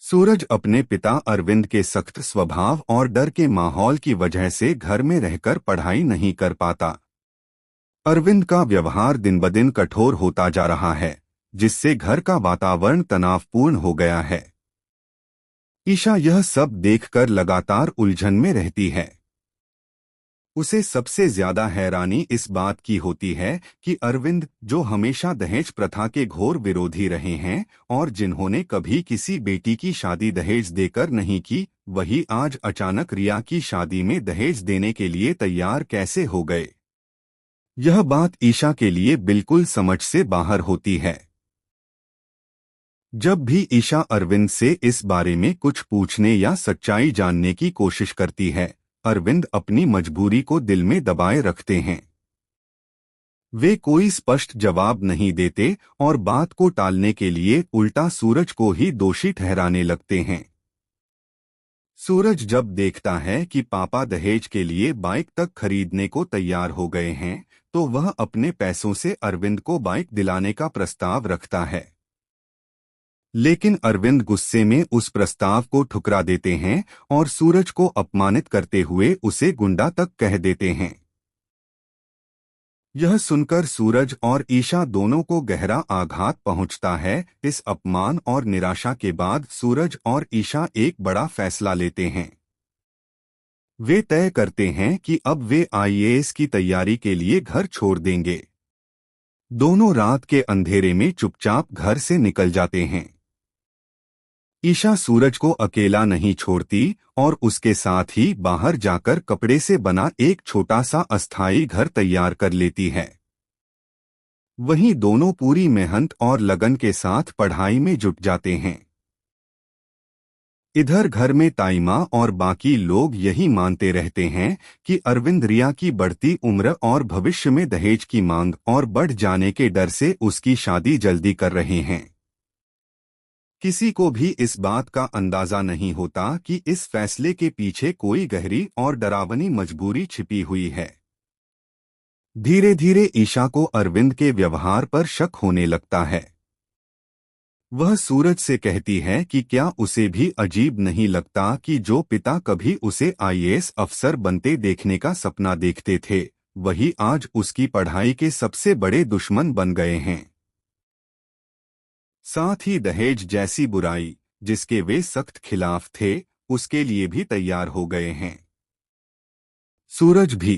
सूरज अपने पिता अरविंद के सख्त स्वभाव और डर के माहौल की वजह से घर में रहकर पढ़ाई नहीं कर पाता। अरविंद का व्यवहार दिन ब दिन कठोर होता जा रहा है, जिससे घर का वातावरण तनावपूर्ण हो गया है। ईशा यह सब देखकर लगातार उलझन में रहती है। उसे सबसे ज्यादा हैरानी इस बात की होती है कि अरविंद, जो हमेशा दहेज प्रथा के घोर विरोधी रहे हैं और जिन्होंने कभी किसी बेटी की शादी दहेज देकर नहीं की, वही आज अचानक रिया की शादी में दहेज देने के लिए तैयार कैसे हो गए। यह बात ईशा के लिए बिल्कुल समझ से बाहर होती है। जब भी ईशा अरविंद से इस बारे में कुछ पूछने या सच्चाई जानने की कोशिश करती है, अरविंद अपनी मजबूरी को दिल में दबाए रखते हैं। वे कोई स्पष्ट जवाब नहीं देते और बात को टालने के लिए उल्टा सूरज को ही दोषी ठहराने लगते हैं। सूरज जब देखता है कि पापा दहेज के लिए बाइक तक खरीदने को तैयार हो गए हैं, तो वह अपने पैसों से अरविंद को बाइक दिलाने का प्रस्ताव रखता है। लेकिन अरविंद गुस्से में उस प्रस्ताव को ठुकरा देते हैं और सूरज को अपमानित करते हुए उसे गुंडा तक कह देते हैं। यह सुनकर सूरज और ईशा दोनों को गहरा आघात पहुंचता है। इस अपमान और निराशा के बाद सूरज और ईशा एक बड़ा फैसला लेते हैं। वे तय करते हैं कि अब वे आईएएस की तैयारी के लिए घर छोड़ देंगे। दोनों रात के अंधेरे में चुपचाप घर से निकल जाते हैं। ईशा सूरज को अकेला नहीं छोड़ती और उसके साथ ही बाहर जाकर कपड़े से बना एक छोटा सा अस्थायी घर तैयार कर लेती है। वहीं दोनों पूरी मेहनत और लगन के साथ पढ़ाई में जुट जाते हैं। इधर घर में ताइमा और बाकी लोग यही मानते रहते हैं कि अरविंद रिया की बढ़ती उम्र और भविष्य में दहेज की मांग और बढ़ जाने के डर से उसकी शादी जल्दी कर रहे हैं। किसी को भी इस बात का अंदाजा नहीं होता कि इस फैसले के पीछे कोई गहरी और डरावनी मजबूरी छिपी हुई है। धीरे धीरे ईशा को अरविंद के व्यवहार पर शक होने लगता है। वह सूरज से कहती है कि क्या उसे भी अजीब नहीं लगता कि जो पिता कभी उसे आईएएस अफसर बनते देखने का सपना देखते थे, वही आज उसकी पढ़ाई के सबसे बड़े दुश्मन बन गए हैं। साथ ही दहेज जैसी बुराई, जिसके वे सख्त खिलाफ थे, उसके लिए भी तैयार हो गए हैं। सूरज भी